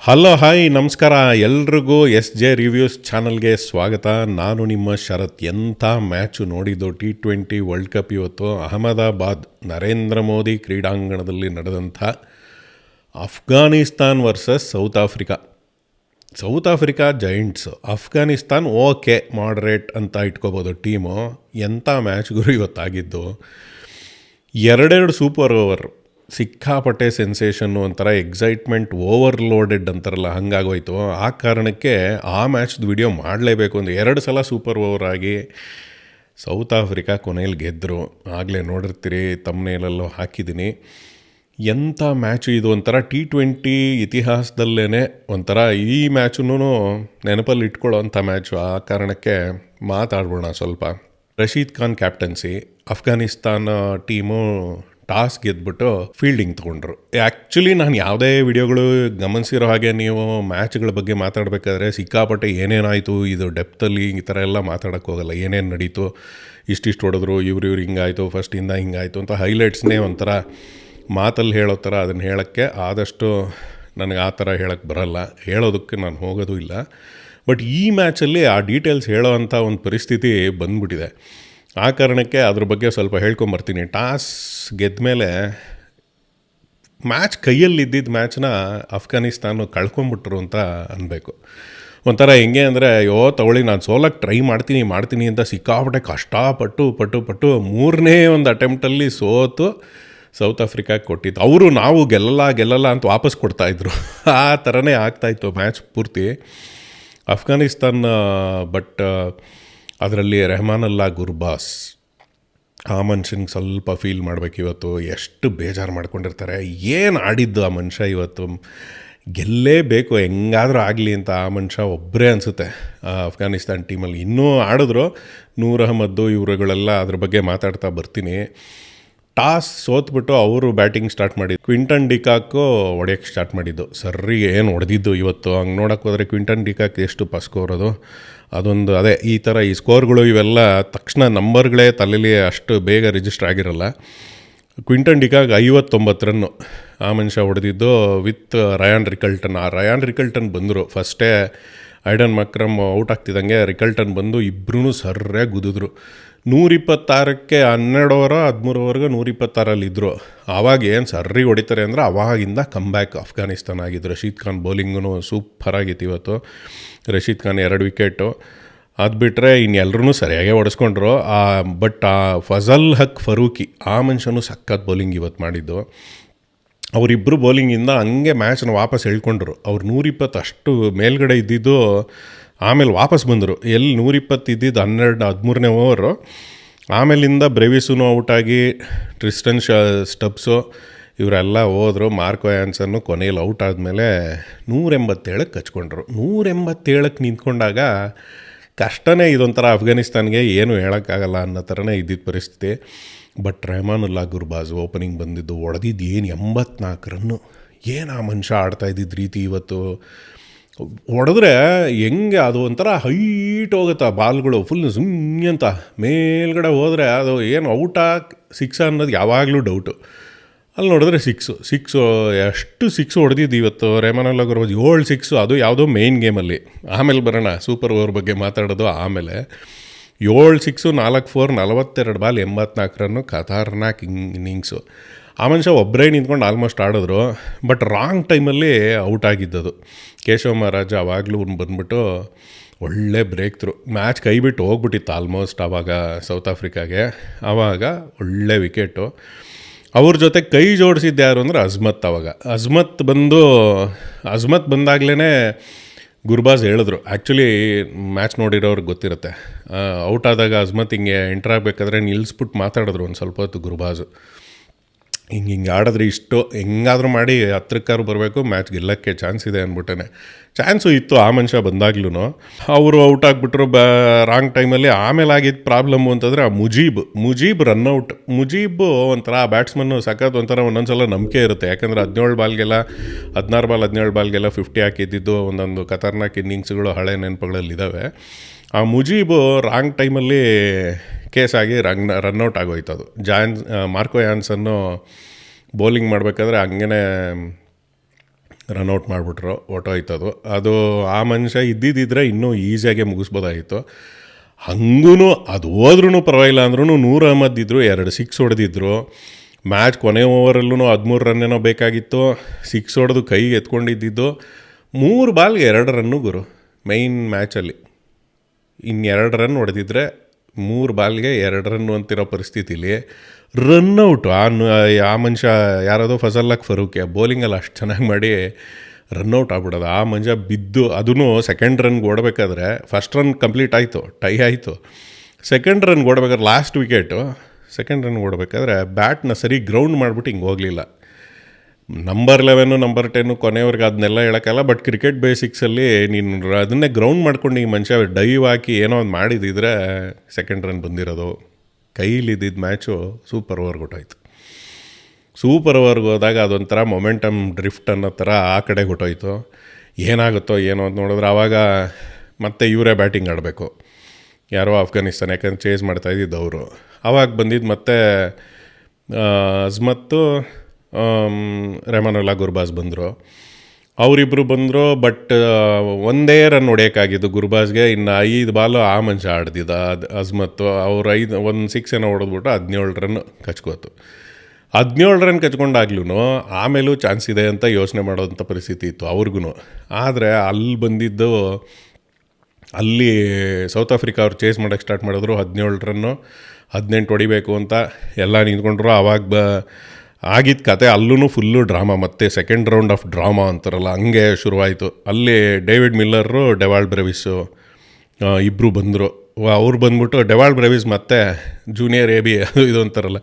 Hello hi ನಮಸ್ಕಾರ ಎಲ್ರಿಗೂ S J reviews ಚಾನಲ್ಗೆ ಸ್ವಾಗತ. ನಾನು ನಿಮ್ಮ ಶರತ್. ಎಂಥ ಮ್ಯಾಚು ನೋಡಿದ್ದು T20 ವರ್ಲ್ಡ್ ಕಪ್ ಇವತ್ತು ಅಹಮದಾಬಾದ್ ನರೇಂದ್ರ ಮೋದಿ ಕ್ರೀಡಾಂಗಣದಲ್ಲಿ ನಡೆದಂಥ Afghanistan versus South Africa giants. Afghanistan okay moderate ಅಂತ ಇಟ್ಕೋಬೋದು ಟೀಮು. ಎಂಥ ಮ್ಯಾಚ್ಗಳು ಇವತ್ತಾಗಿದ್ದು. ಎರಡೆರಡು ಸೂಪರ್ ಓವರ್, ಸಿಕ್ಕಾಪಟ್ಟೆ ಸೆನ್ಸೇಷನ್ನು, ಒಂಥರ ಎಕ್ಸೈಟ್ಮೆಂಟ್ ಓವರ್ಲೋಡೆಡ್ ಅಂತಾರಲ್ಲ ಹಂಗಾಗೋಯ್ತು. ಆ ಕಾರಣಕ್ಕೆ ಆ ಮ್ಯಾಚ್ದು ವಿಡಿಯೋ ಮಾಡಲೇಬೇಕು. ಒಂದು 2 ಸಲ ಸೂಪರ್ ಓವರ್ ಆಗಿ ಸೌತ್ ಆಫ್ರಿಕಾ ಕೊನೆಯಲ್ಲಿ ಗೆದ್ದರು. ಆಗಲೇ ನೋಡಿರ್ತೀರಿ, ತಮ್ಮನೇಲೆಲ್ಲೋ ಹಾಕಿದ್ದೀನಿ. ಎಂಥ ಮ್ಯಾಚು ಇದು. ಒಂಥರ T20 ಇತಿಹಾಸದಲ್ಲೇ ಒಂಥರ ಈ ಮ್ಯಾಚನ್ನು ನೆನಪಲ್ಲಿ ಇಟ್ಕೊಳ್ಳೋ ಅಂಥ ಮ್ಯಾಚು. ಆ ಕಾರಣಕ್ಕೆ ಮಾತಾಡ್ಬೋಣ ಸ್ವಲ್ಪ. Rashid Khan captaincy, Afghanistan team toss ಗೆದ್ಬಿಟ್ಟು ಫೀಲ್ಡಿಂಗ್ ತೊಗೊಂಡ್ರು. ಆ್ಯಕ್ಚುಲಿ ನಾನು ಯಾವುದೇ ವಿಡಿಯೋಗಳು ಗಮನಿಸಿರೋ ಹಾಗೆ ನೀವು ಮ್ಯಾಚ್ಗಳ ಬಗ್ಗೆ ಮಾತಾಡಬೇಕಾದ್ರೆ ಸಿಕ್ಕಾಪಟ್ಟೆ ಏನೇನಾಯಿತು ಇದು ಡೆಪ್ತಲ್ಲಿ ಈ ಥರ ಎಲ್ಲ ಮಾತಾಡೋಕ್ಕೆ ಹೋಗಲ್ಲ. ಏನೇನು ನಡೀತು, ಇಷ್ಟಿಷ್ಟು ಹೊಡೆದ್ರು, ಇವ್ರು ಹಿಂಗಾಯಿತು, ಫಸ್ಟಿಂದ ಹಿಂಗಾಯಿತು ಅಂತ ಹೈಲೈಟ್ಸ್ನೇ ಒಂಥರ ಮಾತಲ್ಲಿ ಹೇಳೋ ಥರ ಅದನ್ನು ಹೇಳೋಕ್ಕೆ ಆದಷ್ಟು ನನಗೆ ಆ ಥರ ಹೇಳೋಕ್ಕೆ ಬರಲ್ಲ, ಹೇಳೋದಕ್ಕೆ ನಾನು ಹೋಗೋದು ಇಲ್ಲ. ಬಟ್ ಈ ಮ್ಯಾಚಲ್ಲಿ ಆ ಡೀಟೇಲ್ಸ್ ಹೇಳೋ ಅಂಥ ಒಂದು ಪರಿಸ್ಥಿತಿ ಬಂದ್ಬಿಟ್ಟಿದೆ. ಆ ಕಾರಣಕ್ಕೆ ಅದ್ರ ಬಗ್ಗೆ ಸ್ವಲ್ಪ ಹೇಳ್ಕೊಂಬರ್ತೀನಿ. ಟಾಸ್ ಗೆದ್ದ ಮೇಲೆ ಮ್ಯಾಚ್ ಕೈಯಲ್ಲಿದ್ದಿದ್ದ ಮ್ಯಾಚ್ನ ಅಫ್ಘಾನಿಸ್ತಾನ ಕಳ್ಕೊಂಬಿಟ್ರು ಅಂತ ಅನ್ಬೇಕು. ಒಂಥರ ಹೆಂಗೆ ಅಂದರೆ, ತಗೊಳ್ಳಿ ನಾನು ಸೋಲಕ್ಕೆ ಟ್ರೈ ಮಾಡ್ತೀನಿ ಅಂತ ಸಿಕ್ಕಾಪಟ್ಟೆ ಕಷ್ಟಪಟ್ಟು 3ನೇ ಒಂದು ಅಟೆಂಪ್ಟಲ್ಲಿ ಸೋತು ಸೌತ್ ಆಫ್ರಿಕಾಗೆ ಕೊಟ್ಟಿದ್ದು. ಅವರು ನಾವು ಗೆಲ್ಲಲ್ಲ ಅಂತ ವಾಪಸ್ ಕೊಡ್ತಾಯಿದ್ರು. ಆ ಥರನೇ ಆಗ್ತಾಯಿತ್ತು ಮ್ಯಾಚ್ ಪೂರ್ತಿ. ಅಫ್ಘಾನಿಸ್ತಾನ ಬಟ್ ಅದರಲ್ಲಿ ರೆಹಮಾನುಲ್ಲಾ ಗುರ್ಬಾಸ್, ಆ ಮನುಷ್ಯನಿಗೆ ಸ್ವಲ್ಪ ಫೀಲ್ ಮಾಡಬೇಕು ಇವತ್ತು. ಎಷ್ಟು ಬೇಜಾರು ಮಾಡ್ಕೊಂಡಿರ್ತಾರೆ. ಏನು ಆಡಿದ್ದು ಆ ಮನುಷ್ಯ ಇವತ್ತು. ಗೆಲ್ಲೇಬೇಕು ಹೆಂಗಾದರೂ ಆಗಲಿ ಅಂತ ಆ ಮನುಷ್ಯ ಒಬ್ಬರೇ ಅನಿಸುತ್ತೆ ಅಫ್ಘಾನಿಸ್ತಾನ್ ಟೀಮಲ್ಲಿ. ಇನ್ನೂ ಆಡಿದ್ರು ನೂರ್ ಅಹಮದ್ದು ಇವರುಗಳೆಲ್ಲ, ಅದ್ರ ಬಗ್ಗೆ ಮಾತಾಡ್ತಾ ಬರ್ತೀನಿ. ಟಾಸ್ ಸೋತ್ಬಿಟ್ಟು ಅವರು ಬ್ಯಾಟಿಂಗ್ ಸ್ಟಾರ್ಟ್ ಮಾಡಿದ್ದು. ಕ್ವಿಂಟನ್ ಡಿಕಾಕು ಹೊಡೆಯೋಕ್ಕೆ ಸ್ಟಾರ್ಟ್ ಮಾಡಿದ್ದು. ಸರಿಗೆ ಏನು ಹೊಡೆದಿದ್ದು ಇವತ್ತು. ಹಂಗೆ ನೋಡೋಕ್ಕೆ ಹೋದರೆ ಕ್ವಿಂಟನ್ ಡಿಕಾಕ್ ಎಷ್ಟು ಸ್ಕೋರ್ ಅದೊಂದು ಅದೇ ಈ ಥರ ಈ ಸ್ಕೋರ್ಗಳು ಇವೆಲ್ಲ ತಕ್ಷಣ ನಂಬರ್ಗಳೇ ತಲೆಯಲ್ಲಿ ಅಷ್ಟು ಬೇಗ ರಿಜಿಸ್ಟರ್ ಆಗಿರಲ್ಲ. ಕ್ವಿಂಟನ್ ಡಿಕಾಕ್ 59 ರನ್ನು ಆ ಮನುಷ್ಯ ಹೊಡೆದಿದ್ದು ವಿತ್ ರಯಾನ್ ರಿಕಲ್ಟನ್ ಬಂದರು. ಫಸ್ಟೇ ಐಡನ್ ಮಕ್ರಮ್ ಔಟ್ ಆಗ್ತಿದ್ದಂಗೆ ರಿಕಲ್ಟನ್ ಬಂದು ಇಬ್ಬರೂ ಸರ್ಯಾಗಿ ಗುದಿದ್ರು. 126ಕ್ಕೆ 12 ಓವರ್ 13 ಓವರ್ಗೆ 126ರಲ್ಲಿದ್ದರು. ಆವಾಗ ಏನು ಸರ್ರಿ ಹೊಡಿತಾರೆ ಅಂದರೆ ಆವಾಗಿಂದ ಕಮ್ಬ್ಯಾಕ್ ಅಫ್ಘಾನಿಸ್ತಾನ ಆಗಿದ್ದು. ರಶೀದ್ ಖಾನ್ ಬೌಲಿಂಗೂ ಸೂಪರಾಗಿತ್ತು ಇವತ್ತು. ರಶೀದ್ ಖಾನ್ 2 ವಿಕೆಟು. ಅದು ಬಿಟ್ಟರೆ ಇನ್ನೆಲ್ಲರೂ ಸರಿಯಾಗೇ ಹೊಡೆಸ್ಕೊಂಡ್ರು. ಬಟ್ ಫಜಲ್ ಹಕ್ ಫರೂಕಿ ಆ ಮನುಷ್ಯನೂ ಸಖತ್ ಬೌಲಿಂಗ್ ಇವತ್ತು ಮಾಡಿದ್ದು. ಅವರಿಬ್ಬರು ಬೌಲಿಂಗಿಂದ ಹಂಗೆ ಮ್ಯಾಚನ್ನ ವಾಪಸ್ ಹೇಳ್ಕೊಂಡ್ರು. ಅವ್ರು 120 ಅಷ್ಟು ಮೇಲ್ಗಡೆ ಇದ್ದಿದ್ದು ಆಮೇಲೆ ವಾಪಸ್ ಬಂದರು. 120 ಇದ್ದಿದ್ದು 13ನೇ ಓವರು. ಆಮೇಲಿಂದ ಬ್ರೆವಿಸೂನು ಔಟಾಗಿ ಟ್ರಿಸ್ಟನ್ ಸ್ಟಬ್ಸು ಇವರೆಲ್ಲ ಹೋದರು. ಮಾರ್ಕೋ ಆ್ಯನ್ಸನ್ನು ಕೊನೆಯಲ್ಲಿ ಔಟ್ ಆದಮೇಲೆ 187ಕ್ಕೆ ಕಚ್ಕೊಂಡ್ರು. 187ಕ್ಕೆ ನಿಂತ್ಕೊಂಡಾಗ ಕಷ್ಟನೇ. ಇದೊಂಥರ ಅಫ್ಘಾನಿಸ್ತಾನ್ಗೆ ಏನು ಹೇಳೋಕ್ಕಾಗಲ್ಲ ಅನ್ನೋ ಥರನೇ ಇದ್ದಿದ್ದ ಪರಿಸ್ಥಿತಿ. ಬಟ್ ರೆಹಮಾನುಲ್ಲಾ ಗುರ್ಬಾಸ್ ಓಪನಿಂಗ್ ಬಂದಿದ್ದು ಹೊಡೆದಿದ್ದು ಏನು 84 ರನ್ನು. ಏನು ಆ ಮನುಷ್ಯ ಆಡ್ತಾಯಿದ್ದಿದ್ದು ರೀತಿ ಇವತ್ತು ಹೊಡೆದ್ರೆ ಹೆಂಗೆ ಅದು ಒಂಥರ ಹೈಟ್ ಹೋಗುತ್ತೆ ಬಾಲ್ಗಳು ಫುಲ್ ಸುಮ್ಮನೆ ಅಂತ ಮೇಲ್ಗಡೆ ಹೋದರೆ ಅದು ಏನು ಔಟಾ ಸಿಕ್ಸ್ ಅನ್ನೋದು ಯಾವಾಗಲೂ ಡೌಟು. ಅಲ್ಲಿ ನೋಡಿದ್ರೆ ಸಿಕ್ಸು ಎಷ್ಟು ಸಿಕ್ಸ್ ಹೊಡೆದಿದ್ದು ಇವತ್ತು ರೆಹಮಾನುಲ್ಲಾ ಗುರ್ಬಾಸ್. 7 ಸಿಕ್ಸು, ಅದು ಯಾವುದೋ ಮೇಯ್ನ್ ಗೇಮಲ್ಲಿ. ಆಮೇಲೆ ಬರೋಣ ಸೂಪರ್ ಓವರ್ ಬಗ್ಗೆ ಮಾತಾಡೋದು ಆಮೇಲೆ. 7 ಸಿಕ್ಸು 4 4 42 ಬಾಲ್ 84 ರನ್ನು ಖತರ್ನಾಕ್ ಇನ್ನಿಂಗ್ಸು. ಆ ಮನುಷ್ಯ ಒಬ್ಬರೇ ನಿಂತ್ಕೊಂಡು ಆಲ್ಮೋಸ್ಟ್ ಆಡಿದ್ರು. ಬಟ್ ರಾಂಗ್ ಟೈಮಲ್ಲಿ ಔಟ್ ಆಗಿದ್ದದು. ಕೇಶವ್ ಮಹಾರಾಜ ಆವಾಗಲೂ ಬಂದ್ಬಿಟ್ಟು ಒಳ್ಳೆ ಬ್ರೇಕ್ ಥ್ರೂ. ಮ್ಯಾಚ್ ಕೈ ಬಿಟ್ಟು ಹೋಗ್ಬಿಟ್ಟಿತ್ತು ಆಲ್ಮೋಸ್ಟ್ ಆವಾಗ ಸೌತ್ ಆಫ್ರಿಕಾಗೆ. ಆವಾಗ ಒಳ್ಳೆ ವಿಕೆಟು. ಅವ್ರ ಜೊತೆ ಕೈ ಜೋಡಿಸಿದ್ದು ಯಾರು ಅಂದರೆ ಅಜ್ಮತ್ ಬಂದಾಗಲೇ ಗುರ್ಬಾಸ್ ಹೇಳಿದ್ರು. ಆ್ಯಕ್ಚುಲಿ ಮ್ಯಾಚ್ ನೋಡಿರೋರ್ಗೆ ಗೊತ್ತಿರುತ್ತೆ. ಔಟ್ ಆದಾಗ ಅಜ್ಮತ್ ಹಿಂಗೆ ಎಂಟ್ರ್ ಆಗಬೇಕಾದ್ರೆ ನಿಲ್ಲಿಸ್ಬಿಟ್ಟು ಮಾತಾಡಿದ್ರು ಒಂದು ಸ್ವಲ್ಪ ಹೊತ್ತು ಗುರ್ಬಾಸು. ಹಿಂಗೆ ಆಡಿದ್ರೆ ಇಷ್ಟು ಹೆಂಗಾದ್ರೂ ಮಾಡಿ ಹತ್ರಕ್ಕಾರು ಬರಬೇಕು, ಮ್ಯಾಚ್ ಗೆಲ್ಲಕ್ಕೆ ಚಾನ್ಸ್ ಇದೆ ಅಂದ್ಬಿಟ್ಟೆ. ಚಾನ್ಸು ಇತ್ತು ಆ ಮನುಷ್ಯ ಬಂದಾಗ್ಲೂ. ಅವರು ಔಟ್ ಆಗಿಬಿಟ್ರು ರಾಂಗ್ ಟೈಮಲ್ಲಿ. ಆಮೇಲೆ ಆಗಿದ್ದು ಪ್ರಾಬ್ಲಮ್ಮು ಅಂತಂದರೆ ಆ ಮುಜೀಬ್ ರನ್ಔಟ್. ಮುಜೀಬ್ ಒಂಥರ ಬ್ಯಾಟ್ಸ್ಮನ್ನು ಸಖತ್ ಒಂಥರ ಒಂದೊಂದು ಸಲ ನಂಬಿಕೆ ಇರುತ್ತೆ. ಯಾಕಂದರೆ 16 ಬಾಲ್ಗೆಲ್ಲ 50 ಹಾಕಿದ್ದಿದ್ದು ಒಂದೊಂದು ಖತರ್ನಾಕ್ ಇನ್ನಿಂಗ್ಸ್ಗಳು ಹಳೆ ನೆನಪುಗಳಲ್ಲಿದ್ದಾವೆ. ಆ ಮುಜೀಬು ರಾಂಗ್ ಟೈಮಲ್ಲಿ ಕೇಸಾಗಿ ರನ್ಔಟ್ ಆಗೋಯ್ತು. ಅದು ಮಾರ್ಕೋ ಆ್ಯನ್ಸನ್ನು ಬೌಲಿಂಗ್ ಮಾಡಬೇಕಾದ್ರೆ ಹಂಗೇ ರನ್ಔಟ್ ಮಾಡಿಬಿಟ್ರು, ಹೊಟ್ಟೋಯ್ತದು. ಅದು ಆ ಮನುಷ್ಯ ಇದ್ದಿದ್ದಿದ್ರೆ ಇನ್ನೂ ಈಸಿಯಾಗೆ ಮುಗಿಸ್ಬೋದಾಗಿತ್ತು. ಹಂಗೂ ಅದು ಹೋದ್ರೂ ಪರವಾಗಿಲ್ಲ ಅಂದ್ರೂ ನೂರ್ ಅಹ್ಮದ್ ಇದ್ದರು, 2 ಸಿಕ್ಸ್ ಹೊಡೆದಿದ್ರು. ಮ್ಯಾಚ್ ಕೊನೆ ಓವರಲ್ಲೂ 13 ರನ್ನೇನೋ ಬೇಕಾಗಿತ್ತು. ಸಿಕ್ಸ್ ಹೊಡೆದು ಕೈಗೆ ಎತ್ಕೊಂಡಿದ್ದು 3 ಬಾಲ್ಗೆ 2 ರನ್ನು ಗುರು ಮೈನ್ ಮ್ಯಾಚಲ್ಲಿ. ಇನ್ನು 2 ರನ್ ಹೊಡೆದಿದ್ರೆ 3 ಬಾಲ್ಗೆ 2 ರನ್ನು ಅಂತಿರೋ ಪರಿಸ್ಥಿತಿಲಿ ರನ್ಔಟು. ಆ ಮನುಷ್ಯ ಯಾರದೋ ಫಜಲ್ ಫರೂಕಿ ಬೌಲಿಂಗಲ್ಲಿ ಅಷ್ಟು ಚೆನ್ನಾಗಿ ಮಾಡಿ ರನ್ಔಟ್ ಆಗ್ಬಿಡೋದು. ಆ ಮನುಷ್ಯ ಬಿದ್ದು ಅದೂ ಸೆಕೆಂಡ್ ರನ್ಗೆ ಓಡಬೇಕಾದ್ರೆ ಫಸ್ಟ್ ರನ್ ಕಂಪ್ಲೀಟ್ ಆಯಿತು, ಟೈ ಆಯಿತು. ಸೆಕೆಂಡ್ ರನ್ಗೆ ಓಡಬೇಕಾದ್ರೆ ಲಾಸ್ಟ್ ವಿಕೆಟು ಸೆಕೆಂಡ್ ರನ್ಗೆ ಓಡಬೇಕಾದ್ರೆ ಬ್ಯಾಟ್ನ ಸರಿ ಗ್ರೌಂಡ್ ಮಾಡಿಬಿಟ್ಟು ಹಿಂಗೆ ಹೋಗಲಿಲ್ಲ. ನಂಬರ್ 11 ನಂಬರ್ 10 ಕೊನೆಯವ್ರಿಗೆ ಅದನ್ನೆಲ್ಲ ಹೇಳೋಕ್ಕಲ್ಲ. ಬಟ್ ಕ್ರಿಕೆಟ್ ಬೇಸಿಕ್ಸಲ್ಲಿ ನೀನು ಅದನ್ನೇ ಗ್ರೌಂಡ್ ಮಾಡ್ಕೊಂಡು ಈ ಮನುಷ್ಯ ಡೈವ್ ಹಾಕಿ ಏನೋ ಒಂದು ಮಾಡಿದಿದ್ರೆ ಸೆಕೆಂಡ್ ರನ್ ಬಂದಿರೋದು. ಕೈಲಿದ್ದಿದ್ದು ಮ್ಯಾಚು ಸೂಪರ್ ಓವರ್ಗೆ ಹೊಟ್ಟೋಯ್ತು. ಸೂಪರ್ ಓವರ್ಗೆ ಹೋದಾಗ ಅದೊಂಥರ ಮೊಮೆಂಟಮ್ ಡ್ರಿಫ್ಟ್ ಅನ್ನೋ ಥರ ಆ ಕಡೆ ಹೊಟ್ಟೋಯ್ತು. ಏನಾಗುತ್ತೋ ಏನೋ ಅಂತ ನೋಡಿದ್ರೆ ಆವಾಗ ಮತ್ತೆ ಇವರೇ ಬ್ಯಾಟಿಂಗ್ ಆಡಬೇಕು, ಯಾರೋ ಅಫ್ಘಾನಿಸ್ತಾನ, ಯಾಕಂದ್ರೆ ಚೇಸ್ ಮಾಡ್ತಾಯಿದ್ದಿದ್ದು ಅವರು. ಆವಾಗ ಬಂದಿದ್ದು ಮತ್ತೆ ಅಜ್ಮತ್ತು ರೆಹಮಾನುಲ್ಲಾ ಗುರ್ಬಾಸ್ ಬಂದರು. ಅವರಿಬ್ಬರು ಬಂದರು. ಬಟ್ ಒಂದೇ ರನ್ ಹೊಡೆಯೋಕ್ಕಾಗಿದ್ದು ಗುರ್ಬಾಸ್ಗೆ. ಇನ್ನು 5 ಬಾಲು ಆ ಮನುಷ್ಯ ಆಡ್ದಿದ್ದ ಅಜ್ಮತ್ತು. ಅವ್ರು 1 ಸಿಕ್ಸ್ ಏನೋ ಹೊಡೆದ್ಬಿಟ್ಟು 17 ರನ್ ಕಚ್ಕೋತು. 17 ರನ್ ಕಚ್ಕೊಂಡಾಗ್ಲೂ ಆಮೇಲೂ ಚಾನ್ಸ್ ಇದೆ ಅಂತ ಯೋಚನೆ ಮಾಡೋವಂಥ ಪರಿಸ್ಥಿತಿ ಇತ್ತು ಅವ್ರಿಗೂ. ಆದರೆ ಅಲ್ಲಿ ಬಂದಿದ್ದು ಅಲ್ಲಿ ಸೌತ್ ಆಫ್ರಿಕಾ ಅವ್ರು ಚೇಸ್ ಮಾಡೋಕ್ಕೆ ಸ್ಟಾರ್ಟ್ ಮಾಡಿದ್ರು. 17 ರನ್ನು 18 ಹೊಡಿಬೇಕು ಅಂತ ಎಲ್ಲ ನಿಂತ್ಕೊಂಡ್ರು. ಆವಾಗ ಆಗಿದ್ದ ಕತೆ ಅಲ್ಲೂ ಫುಲ್ಲು ಡ್ರಾಮಾ. ಮತ್ತು ಸೆಕೆಂಡ್ ರೌಂಡ್ ಆಫ್ ಡ್ರಾಮಾ ಅಂತಾರಲ್ಲ ಹಂಗೆ ಶುರುವಾಯಿತು. ಅಲ್ಲಿ ಡೇವಿಡ್ ಮಿಲ್ಲರು, ಡೆವಾಲ್ಡ್ ಬ್ರೆವಿಸ್ಸು ಇಬ್ಬರು ಬಂದರು. ಅವ್ರು ಬಂದ್ಬಿಟ್ಟು ಡೆವಾಲ್ಡ್ ಬ್ರೆವಿಸ್ ಮತ್ತು ಜೂನಿಯರ್ ಎ ಬಿ ಅದು ಇದು ಅಂತಾರಲ್ಲ,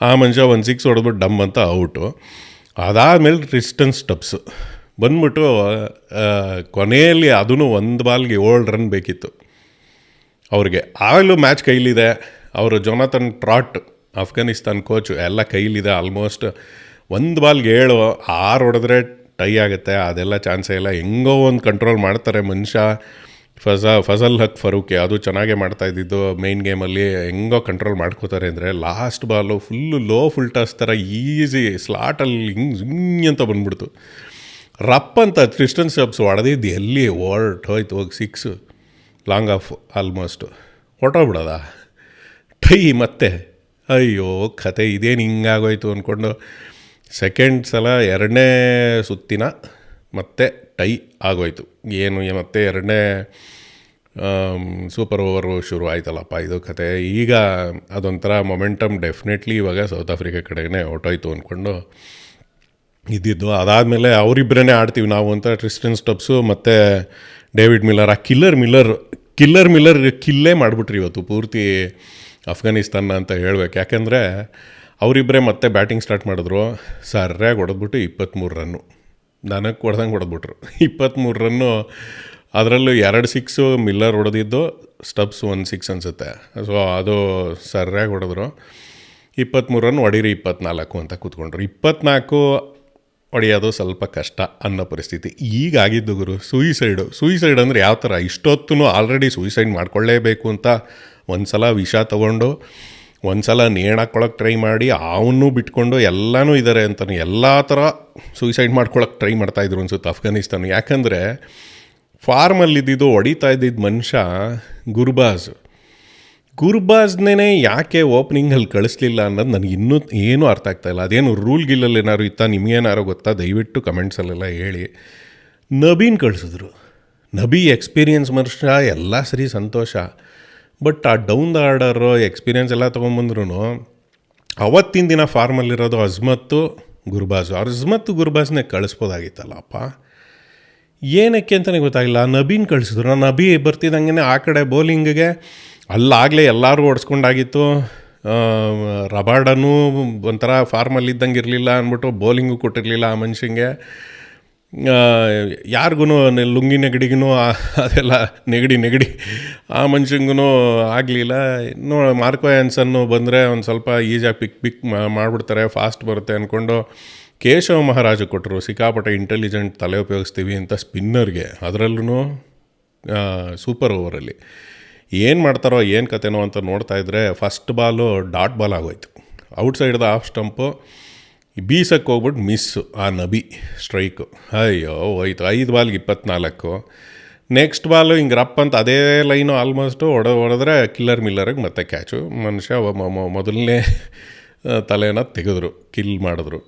ಆ ಮನುಷ್ಯ 1 ಸಿಕ್ಸ್ ಹೊಡೆದ್ಬಿಟ್ಟು ಡಮ್ ಅಂತ ಔಟು. ಅದಾದಮೇಲೆ ಟ್ರಿಸ್ಟನ್ ಸ್ಟಬ್ಸ್ ಬಂದ್ಬಿಟ್ಟು ಕೊನೆಯಲ್ಲಿ ಅದೂ 1 ಬಾಲ್ಗೆ 7 ರನ್ ಬೇಕಿತ್ತು ಅವ್ರಿಗೆ. ಆಗಲೂ ಮ್ಯಾಚ್ ಕೈಲಿದೆ. ಅವರು ಜೊನಾಥನ್ ಟ್ರಾಟ್ ಅಫ್ಘಾನಿಸ್ತಾನ್ ಕೋಚು ಎಲ್ಲ ಕೈಲಿದೆ. ಆಲ್ಮೋಸ್ಟ್ 1 ಬಾಲ್ಗೆ 7, 6 ಹೊಡೆದ್ರೆ ಟೈ ಆಗುತ್ತೆ. ಅದೆಲ್ಲ ಚಾನ್ಸೇ ಇಲ್ಲ. ಹೆಂಗೋ ಒಂದು ಕಂಟ್ರೋಲ್ ಮಾಡ್ತಾರೆ ಮನುಷ್ಯ. ಫಜಲ್ ಫರೂಕಿ ಅದು ಚೆನ್ನಾಗೇ ಮಾಡ್ತಾಯಿದ್ದಿದ್ದು ಮೈನ್ ಗೇಮಲ್ಲಿ. ಹೆಂಗೋ ಕಂಟ್ರೋಲ್ ಮಾಡ್ಕೋತಾರೆ ಅಂದರೆ last ball full low full toss ಥರ ಈಸಿ ಸ್ಲಾಟಲ್ಲಿ ಹಿಂಗೆ ಅಂತ ಬಂದ್ಬಿಡ್ತು. ರಪ್ ಅಂತ ಟ್ರಿಸ್ಟನ್ ಸ್ಟಬ್ಸ್ ಹೊಡೆದಿದ್ದು ಎಲ್ಲಿ ಹೊರ್ಟೋಯ್ತು ಹೋಗಿ ಸಿಕ್ಸು ಲಾಂಗ್ ಆಫ್ ಆಲ್ಮೋಸ್ಟು ಹೊಟ್ಟೋಗ್ಬಿಡೋದ ಟೈ. ಮತ್ತೆ ಅಯ್ಯೋ ಕತೆ ಇದೇನು ಹಿಂಗಾಗೋಯ್ತು ಅಂದ್ಕೊಂಡು ಸೆಕೆಂಡ್ ಸಲ 2ನೇ ಸುತ್ತಿನ ಮತ್ತೆ ಟೈ ಆಗೋಯ್ತು. ಏನು ಮತ್ತೆ 2ನೇ ಸೂಪರ್ ಓವರು ಶುರು ಆಯ್ತಲ್ಲಪ್ಪ ಇದು ಕತೆ. ಈಗ ಅದೊಂಥರ ಮೊಮೆಂಟಮ್ ಡೆಫಿನೆಟ್ಲಿ ಇವಾಗ ಸೌತ್ ಆಫ್ರಿಕಾ ಕಡೆಗೇ ಹೊಟ್ಟೋಯ್ತು ಅಂದ್ಕೊಂಡು ಇದ್ದಿದ್ದು. ಅದಾದಮೇಲೆ ಅವರಿಬ್ಬರೇ ಆಡ್ತೀವಿ ನಾವು ಅಂತ ಟ್ರಿಸ್ಟನ್ ಸ್ಟಬ್ಸು ಮತ್ತು ಡೇವಿಡ್ ಮಿಲ್ಲರ್. ಆ ಕಿಲ್ಲರ್ ಮಿಲ್ಲರ್ ಕಿಲ್ಲೇ ಮಾಡಿಬಿಟ್ರಿ ಇವತ್ತು ಪೂರ್ತಿ ಅಫ್ಘಾನಿಸ್ತಾನ ಅಂತ ಹೇಳ್ಬೇಕು. ಯಾಕೆಂದರೆ ಅವರಿಬ್ಬರೇ ಮತ್ತೆ ಬ್ಯಾಟಿಂಗ್ ಸ್ಟಾರ್ಟ್ ಮಾಡಿದ್ರು. ಸರ್ಯಾಗಿ ಹೊಡೆದ್ಬಿಟ್ಟು 23 ರನ್ನು ನನಗೆ ಹೊಡೆದಂಗೆ ಹೊಡೆದ್ಬಿಟ್ರು. 23 ರನ್ನು, ಅದರಲ್ಲೂ 2 ಸಿಕ್ಸು ಮಿಲ್ಲರ್ ಹೊಡೆದಿದ್ದು, ಸ್ಟಬ್ಸ್ 1 ಸಿಕ್ಸ್ ಅನಿಸುತ್ತೆ. ಸೊ ಅದು ಸರ್ಯಾಗಿ ಹೊಡೆದ್ರು. 23 ರನ್ ಹೊಡೀರಿ 24 ಅಂತ ಕೂತ್ಕೊಂಡ್ರು. 24 ಹೊಡೆಯೋದು ಸ್ವಲ್ಪ ಕಷ್ಟ ಅನ್ನೋ ಪರಿಸ್ಥಿತಿ ಈಗಾಗಿದ್ದು ಗುರು. ಸೂಯಿಸೈಡ್ ಅಂದರೆ ಯಾವ ಥರ, ಇಷ್ಟೊತ್ತೂ ಆಲ್ರೆಡಿ ಸೂಯಿಸೈಡ್ ಮಾಡ್ಕೊಳ್ಳೇಬೇಕು ಅಂತ ಒಂದು ಸಲ ವಿಷ ತೊಗೊಂಡು, ಒಂದು ಸಲ ನೇಣಾಕ್ಕೊಳಕ್ಕೆ ಟ್ರೈ ಮಾಡಿ, ಅವನ್ನೂ ಬಿಟ್ಕೊಂಡು ಎಲ್ಲನೂ ಇದ್ದಾರೆ ಅಂತಲೂ ಎಲ್ಲ ಥರ ಸೂಯಿಸೈಡ್ ಮಾಡ್ಕೊಳಕ್ಕೆ ಟ್ರೈ ಮಾಡ್ತಾಯಿದ್ರು ಅನ್ಸುತ್ತೆ ಅಫ್ಘಾನಿಸ್ತಾನ. ಯಾಕಂದರೆ ಫಾರ್ಮಲ್ಲಿದ್ದಿದ್ದು ಹೊಡಿತಾ ಇದ್ದಿದ್ದು ಮನುಷ್ಯ ಗುರ್ಬಾಜ್ನೇ ಯಾಕೆ ಓಪನಿಂಗಲ್ಲಿ ಕಳಿಸ್ಲಿಲ್ಲ ಅನ್ನೋದು ನನಗೆ ಇನ್ನೂ ಏನೂ ಅರ್ಥ ಆಗ್ತಾಯಿಲ್ಲ. ಅದೇನು ರೂಲ್ ಗಿಲ್ಲಲ್ಲಿ ಏನಾದ್ರು ಇತ್ತಾ, ನಿಮಗೇನಾರು ಗೊತ್ತಾ? ದಯವಿಟ್ಟು ಕಮೆಂಟ್ಸಲ್ಲೆಲ್ಲ ಹೇಳಿ. ನಬೀನ್ ಕಳಿಸಿದ್ರು. ನಬಿ ಎಕ್ಸ್ಪೀರಿಯನ್ಸ್ ಮನುಷ್ಯ, ಎಲ್ಲ ಸರಿ ಸಂತೋಷ. ಬಟ್ ಆ ಡೌನ್ ದ ಆರ್ಡರು ಎಕ್ಸ್ಪೀರಿಯನ್ಸ್ ಎಲ್ಲ ತೊಗೊಂಬಂದ್ರೂ ಅವತ್ತಿನ ದಿನ ಫಾರ್ಮಲ್ಲಿರೋದು ಅಜ್ಮತ್ತು ಗುರ್ಬಾಜ್ನೇ ಕಳಿಸ್ಬೋದಾಗಿತ್ತಲ್ಲಪ್ಪ. ಏನಕ್ಕೆ ಅಂತಲೇ ಗೊತ್ತಾಗಿಲ್ಲ. ನಬೀನ್ ಕಳಿಸಿದ್ರು. ನಬಿ ಬರ್ತಿದ್ದಂಗೆ ಆ ಕಡೆ ಬೌಲಿಂಗಿಗೆ ಅಲ್ಲಾಗಲೇ ಎಲ್ಲರೂ ಓಡಿಸ್ಕೊಂಡಾಗಿತ್ತು. ರಬಾರ್ಡನೂ ಒಂಥರ ಫಾರ್ಮಲ್ಲಿದ್ದಂಗೆ ಇರಲಿಲ್ಲ ಅಂದ್ಬಿಟ್ಟು ಬೌಲಿಂಗು ಕೊಟ್ಟಿರಲಿಲ್ಲ ಆ ಮನುಷ್ಯಂಗೆ. ಯಾರಿಗೂ ಲುಂಗಿ ನೆಗಡಿಗೂ ಅದೆಲ್ಲ ನೆಗಡಿ ಆ ಮನುಷ್ಯಂಗೂ ಆಗಲಿಲ್ಲ. ಮಾರ್ಕೋ ಆ್ಯನ್ಸನ್ನು ಬಂದರೆ ಒಂದು ಸ್ವಲ್ಪ ಈಜಾಗಿ ಪಿಕ್ ಮಾಡಿಬಿಡ್ತಾರೆ, ಫಾಸ್ಟ್ ಬರುತ್ತೆ ಅಂದ್ಕೊಂಡು ಕೇಶವ್ ಮಹಾರಾಜ್ ಕೊಟ್ಟರು. ಸಿಕ್ಕಾಪಟ್ಟೆ ಇಂಟೆಲಿಜೆಂಟ್ ತಲೆ ಉಪಯೋಗಿಸ್ತೀವಿ ಅಂತ ಸ್ಪಿನ್ನರ್ಗೆ, ಅದರಲ್ಲೂ ಸೂಪರ್ ಓವರಲ್ಲಿ ಏನು ಮಾಡ್ತಾರೋ ಏನು ಕತೆನೋ ಅಂತ ನೋಡ್ತಾಯಿದ್ರೆ ಫಸ್ಟ್ ಬಾಲು ಡಾಟ್ ಬಾಲ್ ಆಗೋಯ್ತು. ಔಟ್ಸೈಡ್ದ ಆಫ್ ಸ್ಟಂಪು ಬೀಸಕ್ಕೆ ಹೋಗ್ಬಿಟ್ಟು ಮಿಸ್ಸು ಆ ನಬಿ ಸ್ಟ್ರೈಕು. ಅಯ್ಯೋ ಹೋಯ್ತು 5 ಬಾಲ್ಗೆ 24. ನೆಕ್ಸ್ಟ್ ಬಾಲು ಹಿಂಗೆ ರಪ್ ಅಂತ ಅದೇ ಲೈನು ಆಲ್ಮೋಸ್ಟು ಹೊಡೆದ್ರೆ ಮಿಲ್ಲರಿಗೆ ಮತ್ತೆ ಕ್ಯಾಚು. ಮನುಷ್ಯ ಮೊದಲನೇ ತಲೆನ ತೆಗೆದ್ರು, ಕಿಲ್ ಮಾಡಿದ್ರು.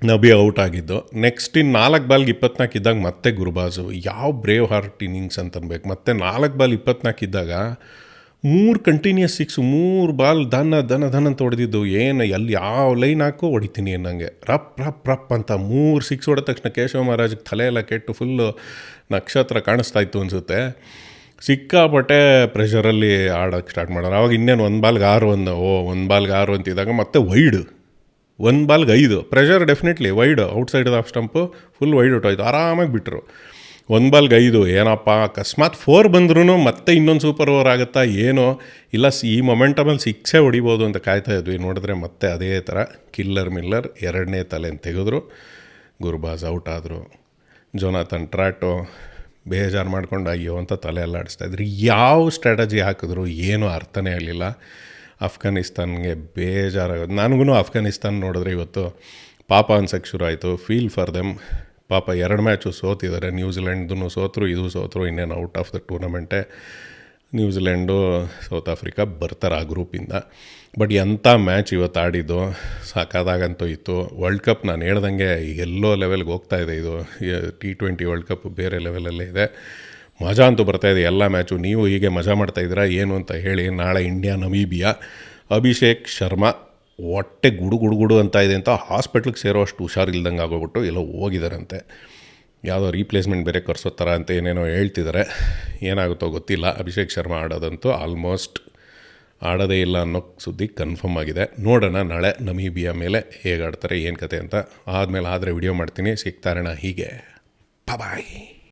ನಬಿ ಔಟ್ ಆಗಿದ್ದು. ನೆಕ್ಸ್ಟ್ ಇನ್ನು 4 ಬಾಲ್ಗೆ 24 ಇದ್ದಾಗ ಮತ್ತೆ ಗುರುಬಾಜು. ಯಾವ ಬ್ರೇವ್ ಹಾರ್ಟ್ ಇನ್ನಿಂಗ್ಸ್ ಅಂತನ್ಬೇಕು. ಮತ್ತೆ 4 ಬಾಲ್ 24 ಇದ್ದಾಗ 3 ಕಂಟಿನ್ಯೂಸ್ 6, 3 ಬಾಲ್ ದನ ಅಂತ ಹೊಡೆದಿದ್ದು. ಏನು ಎಲ್ಲಿ ಯಾವ ಲೈನ್ ಹಾಕೋ ಹೊಡಿತೀನಿ ಅನ್ನಂಗೆ ರಪ್ ಅಂತ 3 6 ಹೊಡೆದ ತಕ್ಷಣ ಕೇಶವ ಮಹಾರಾಜ್ಗೆ ತಲೆ ಎಲ್ಲ ಕೆಟ್ಟು ಫುಲ್ಲು ನಕ್ಷತ್ರ ಕಾಣಿಸ್ತಾ ಇತ್ತು ಅನಿಸುತ್ತೆ. ಸಿಕ್ಕಾಪಟ್ಟೆ ಪ್ರೆಷರಲ್ಲಿ ಆಡೋಕ್ಕೆ ಸ್ಟಾರ್ಟ್ ಮಾಡೋರು. ಅವಾಗ ಇನ್ನೇನು 1 ಬಾಲ್ಗೆ 6 ಅಂತಿದ್ದಾಗ ಮತ್ತೆ ವೈಡ್ 1 ಬಾಲ್ಗೆ 5 pressure definitely wide outside off stump full wide ಔಟಾಯಿತು. ಆರಾಮಾಗಿ ಬಿಟ್ಟರು. 1 ಬಾಲ್ಗೆ 5 ಏನಪ್ಪ ಅಕಸ್ಮಾತ್ 4 ಬಂದ್ರೂ ಮತ್ತೆ ಇನ್ನೊಂದು ಸೂಪರ್ ಓವರ್ ಆಗುತ್ತಾ ಏನೋ ಇಲ್ಲ, ಈ ಮೊಮೆಂಟಮಲ್ಲಿ 6 ಹೊಡಿಬೋದು ಅಂತ ಕಾಯ್ತಾ ಇದ್ವಿ. ನೋಡಿದ್ರೆ ಮತ್ತೆ ಅದೇ ಥರ ಮಿಲ್ಲರ್ 2ನೇ ತಲೆನ ತೆಗೆದ್ರು. ಗುರ್ಬಾಜ್ ಔಟ್ ಆದರು. ಜೊನಾಥನ್ ಟ್ರಾಟೋ ಬೇಜಾರು ಮಾಡ್ಕೊಂಡು ಅಯ್ಯೋ ಅಂತ ತಲೆ ಎಲ್ಲ ಆಡಿಸ್ತಾಯಿದ್ರು. ಯಾವ ಸ್ಟ್ರಾಟಜಿ ಹಾಕಿದ್ರು ಏನೂ ಅರ್ಥನೇ ಆಗಲಿಲ್ಲ. ಅಫ್ಘಾನಿಸ್ತಾನ್ಗೆ ಬೇಜಾರಾಗೋದು. ನನಗೂ ಅಫ್ಘಾನಿಸ್ತಾನ ನೋಡಿದ್ರೆ ಇವತ್ತು ಪಾಪ ಅನ್ಸೋಕ್ಕೆ ಶುರು ಆಯಿತು. Feel for them. ಪಾಪ 2 ಮ್ಯಾಚು ಸೋತಿದ್ದಾರೆ. ನ್ಯೂಜಿಲೆಂಡ್ದು ಸೋತರು, ಇದು ಸೋತರು. ಇನ್ನೇನು ಔಟ್ ಆಫ್ ದ ಟೂರ್ನಮೆಂಟೇ. ನ್ಯೂಜಿಲೆಂಡು ಸೌತ್ ಆಫ್ರಿಕಾ ಬರ್ತಾರೆ ಆ ಗ್ರೂಪಿಂದ. ಬಟ್ ಎಂಥ ಮ್ಯಾಚ್ ಇವತ್ತು ಆಡಿದ್ದು, ಸಾಕಾದಾಗಂತೂ ಇತ್ತು. ವರ್ಲ್ಡ್ ಕಪ್ ನಾನು ಹೇಳ್ದಂಗೆ ಎಲ್ಲೋ ಲೆವೆಲ್ಗೆ ಹೋಗ್ತಾಯಿದೆ. ಇದು T20 ವರ್ಲ್ಡ್ ಕಪ್ ಬೇರೆ ಲೆವೆಲಲ್ಲೇ ಇದೆ. ಮಜಾ ಅಂತೂ ಬರ್ತಾಯಿದೆ ಎಲ್ಲ ಮ್ಯಾಚು. ನೀವು ಹೀಗೆ ಮಜಾ ಮಾಡ್ತಾಯಿದ್ದೀರಾ ಏನು ಅಂತ ಹೇಳಿ. ನಾಳೆ ಇಂಡಿಯಾ ನಮೀಬಿಯಾ. ಅಭಿಷೇಕ್ ಶರ್ಮಾ ಹೊಟ್ಟೆ ಗುಡು ಅಂತ ಇದೆ ಅಂತ ಹಾಸ್ಪಿಟ್ಲಿಗೆ ಸೇರೋ ಅಷ್ಟು ಹುಷಾರಿಲ್ದಂಗೆ ಆಗೋಗ್ಬಿಟ್ಟು ಎಲ್ಲೋ ಹೋಗಿದ್ದಾರಂತೆ. ಯಾವುದೋ ರೀಪ್ಲೇಸ್ಮೆಂಟ್ ಬೇರೆ ಕರ್ಸೋ ಥರ ಅಂತ ಏನೇನೋ ಹೇಳ್ತಿದ್ದಾರೆ. ಏನಾಗುತ್ತೋ ಗೊತ್ತಿಲ್ಲ. ಅಭಿಷೇಕ್ ಶರ್ಮಾ ಆಡೋದಂತೂ ಆಲ್ಮೋಸ್ಟ್ ಆಡೋದೇ ಇಲ್ಲ ಅನ್ನೋ ಸುದ್ದಿ ಕನ್ಫರ್ಮ್ ಆಗಿದೆ. ನೋಡೋಣ ನಾಳೆ ನಮೀಬಿಯಾ ಮೇಲೆ ಹೇಗೆ ಆಡ್ತಾರೆ ಏನು ಕತೆ ಅಂತ. ಆದಮೇಲೆ ಆದರೆ ವಿಡಿಯೋ ಮಾಡ್ತೀನಿ. ಸಿಗ್ತಾರಣ ಹೀಗೆ. ಬಾಯ್.